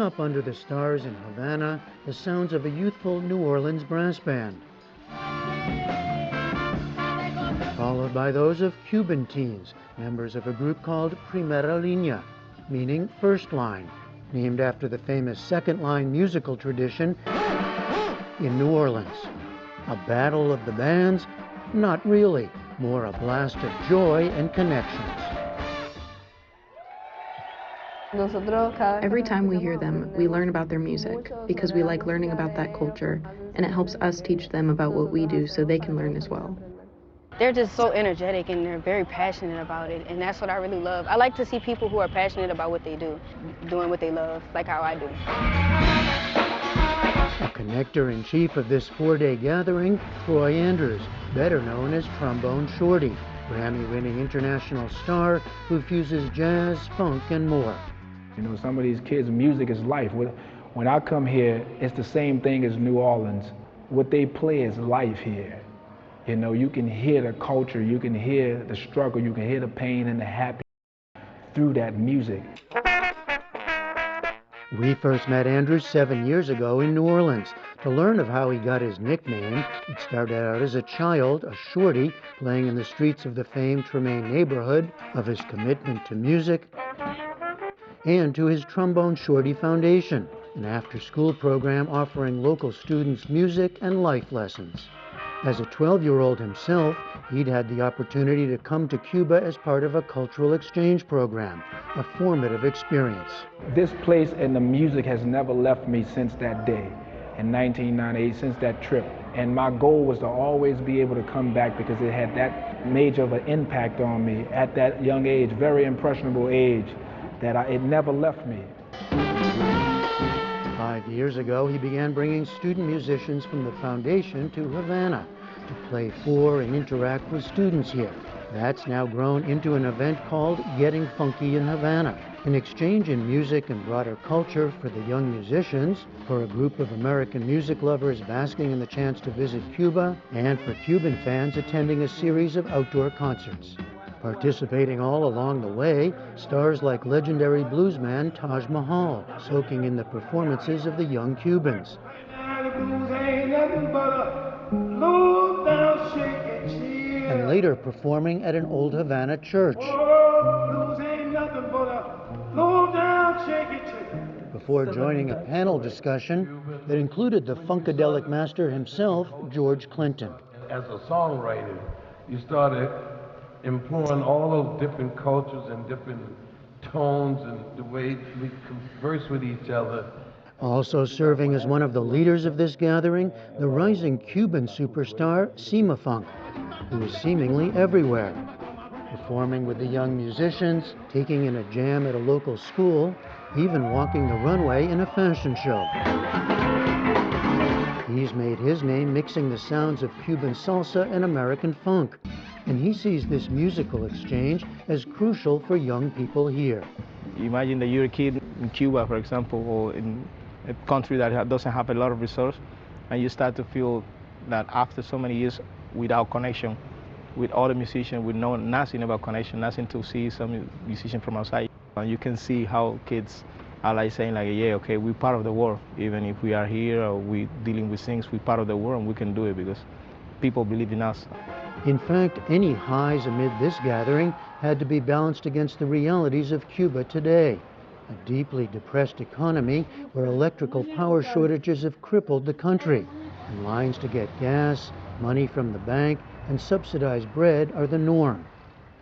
Up Under the Stars in Havana, the sounds of a youthful New Orleans brass band, followed by those of Cuban teens, members of a group called Primera Línea, meaning first line, named after the famous second line musical tradition in New Orleans. A battle of the bands? Not really, more a blast of joy and connections. Every time we hear them, we learn about their music because we like learning about that culture, and it helps us teach them about what we do so they can learn as well. They're just so energetic and they're very passionate about it, and that's what I really love. I like to see people who are passionate about what they do, doing what they love, like how I do. A connector-in-chief of this four-day gathering, Troy Andrews, better known as Trombone Shorty, Grammy-winning international star who fuses jazz, funk, and more. You know, some of these kids' music is life. When I come here, it's the same thing as New Orleans. What they play is life here. You know, you can hear the culture, you can hear the struggle, you can hear the pain and the happiness through that music. We first met Andrews 7 years ago in New Orleans to learn of how he got his nickname. It started out as a child, a shorty, playing in the streets of the famed Tremaine neighborhood, of his commitment to music, and to his Trombone Shorty Foundation, an after-school program offering local students music and life lessons. As a 12-year-old himself, he'd had the opportunity to come to Cuba as part of a cultural exchange program, a formative experience. This place and the music has never left me since that day in 1998, since that trip. And my goal was to always be able to come back because it had that major of an impact on me at that young age, very impressionable age, that it never left me. 5 years ago, he began bringing student musicians from the foundation to Havana to play for and interact with students here. That's now grown into an event called Getting Funky in Havana, an exchange in music and broader culture for the young musicians, for a group of American music lovers basking in the chance to visit Cuba, and for Cuban fans attending a series of outdoor concerts. Participating all along the way, stars like legendary bluesman Taj Mahal, soaking in the performances of the young Cubans. And later performing at an old Havana church. Before joining a panel discussion that included the Funkadelic master himself, George Clinton. As a songwriter, you started employing all those different cultures and different tones and the way we converse with each other. Also serving as one of the leaders of this gathering, the rising Cuban superstar Cimafunk, who is seemingly everywhere, performing with the young musicians, taking in a jam at a local school, even walking the runway in a fashion show. He's made his name mixing the sounds of Cuban salsa and American funk, and he sees this musical exchange as crucial for young people here. Imagine that you're a kid in Cuba, for example, or in a country that doesn't have a lot of resources, and you start to feel that after so many years without connection with other musicians, with nothing about connection, nothing to see some musician from outside. And you can see how kids are like saying like, yeah, okay, we're part of the world. Even if we are here or we're dealing with things, we're part of the world and we can do it because people believe in us. In fact, any highs amid this gathering had to be balanced against the realities of Cuba today. A deeply depressed economy where electrical power shortages have crippled the country, and lines to get gas, money from the bank, and subsidized bread are the norm.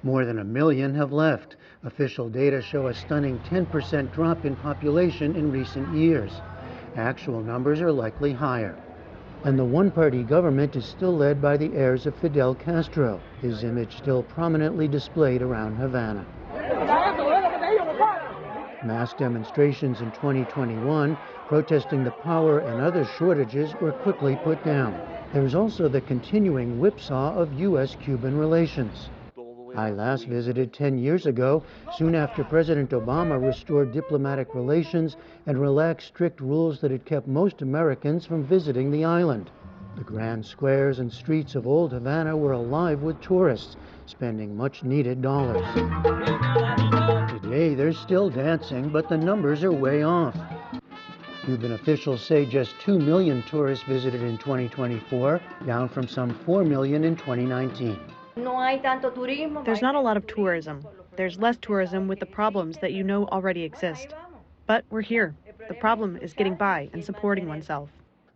More than 1 million have left. Official data show a stunning 10% drop in population in recent years. Actual numbers are likely higher. And the one-party government is still led by the heirs of Fidel Castro, his image still prominently displayed around Havana. Mass demonstrations in 2021 protesting the power and other shortages were quickly put down. There is also the continuing whipsaw of U.S.-Cuban relations. I last visited 10 years ago, soon after President Obama restored diplomatic relations and relaxed strict rules that had kept most Americans from visiting the island. The grand squares and streets of old Havana were alive with tourists, spending much-needed dollars. Today, they're still dancing, but the numbers are way off. Cuban officials say just 2 million tourists visited in 2024, down from some 4 million in 2019. There's not a lot of tourism. There's less tourism with the problems that you know already exist. But we're here. The problem is getting by and supporting oneself.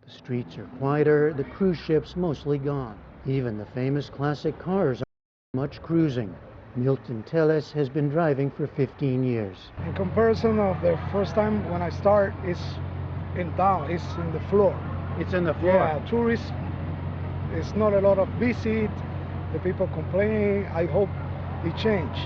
The streets are quieter, the cruise ships mostly gone. Even the famous classic cars are much cruising. Milton Teles has been driving for 15 years. In comparison of the first time when I start, it's in town, it's in the floor. It's in the floor? Yeah, tourists, it's not a lot of visit, the people complaining. I hope it change.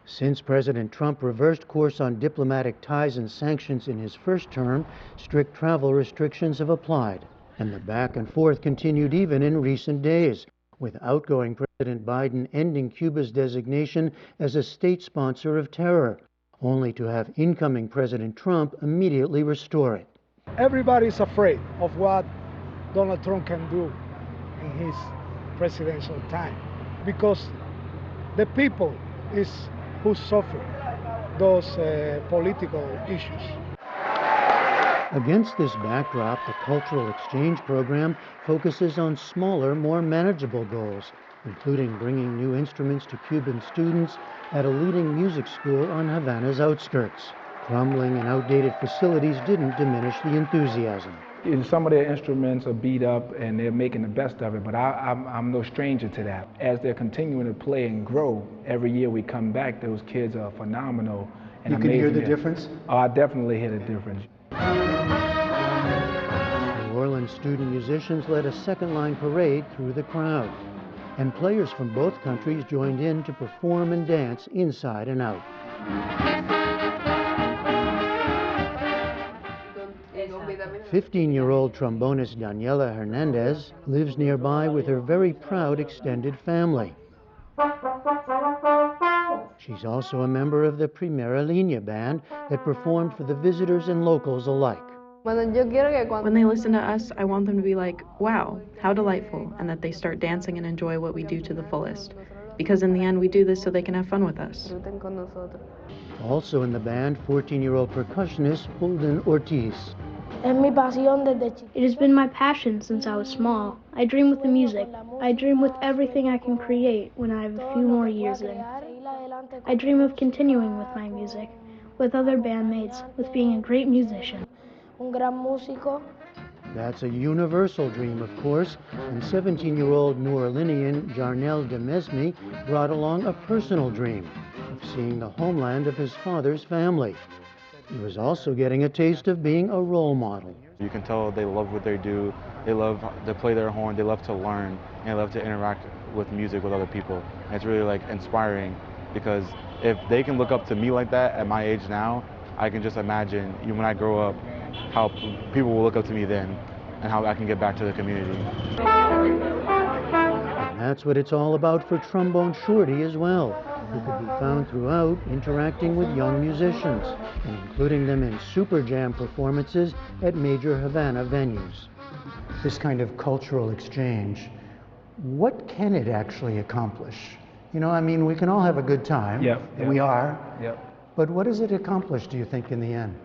Since President Trump reversed course on diplomatic ties and sanctions in his first term, strict travel restrictions have applied. And the back and forth continued even in recent days, with outgoing President Biden ending Cuba's designation as a state sponsor of terror, only to have incoming President Trump immediately restore it. Everybody's afraid of what Donald Trump can do in his presidential time, because the people is who suffer those political issues. Against this backdrop, the Cultural Exchange Program focuses on smaller, more manageable goals, including bringing new instruments to Cuban students at a leading music school on Havana's outskirts. Crumbling and outdated facilities didn't diminish the enthusiasm. Some of their instruments are beat up and they're making the best of it, but I'm no stranger to that. As they're continuing to play and grow, every year we come back, those kids are phenomenal and amazing. You can hear the difference? Oh, I definitely hear the difference. New Orleans student musicians led a second-line parade through the crowd, and players from both countries joined in to perform and dance inside and out. 15-year-old trombonist Daniela Hernandez lives nearby with her very proud extended family. She's also a member of the Primera Línea band that performed for the visitors and locals alike. When they listen to us, I want them to be like, wow, how delightful, and that they start dancing and enjoy what we do to the fullest. Because in the end, we do this so they can have fun with us. Also in the band, 14-year-old percussionist Holden Ortiz. It has been my passion since I was small. I dream with the music. I dream with everything I can create when I have a few more years in. I dream of continuing with my music, with other bandmates, with being a great musician. That's a universal dream, of course, and 17-year-old New Orleanian Jarnell de Mesme brought along a personal dream of seeing the homeland of his father's family. He was also getting a taste of being a role model. You can tell they love what they do, they love to play their horn, they love to learn, and they love to interact with music with other people. And it's really like inspiring, because if they can look up to me like that at my age now, I can just imagine when I grow up how people will look up to me then and how I can get back to the community. And that's what it's all about for Trombone Shorty as well, who could be found throughout interacting with young musicians and including them in super jam performances at major Havana venues. This kind of cultural exchange, what can it actually accomplish? You know, I mean, we can all have a good time, and we are, but what does it accomplish, do you think, in the end?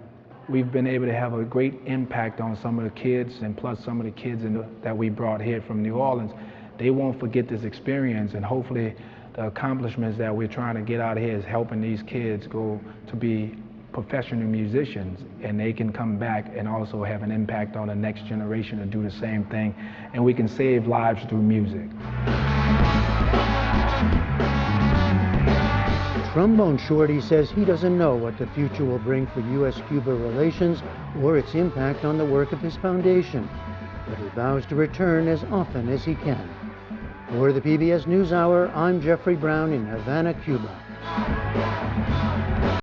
We've been able to have a great impact on some of the kids, and plus some of the kids that we brought here from New Orleans. They won't forget this experience, and hopefully the accomplishments that we're trying to get out of here is helping these kids go to be professional musicians, and they can come back and also have an impact on the next generation to do the same thing, and we can save lives through music. Trombone Shorty says he doesn't know what the future will bring for U.S.-Cuba relations or its impact on the work of his foundation, but he vows to return as often as he can. For the PBS NewsHour, I'm Jeffrey Brown in Havana, Cuba.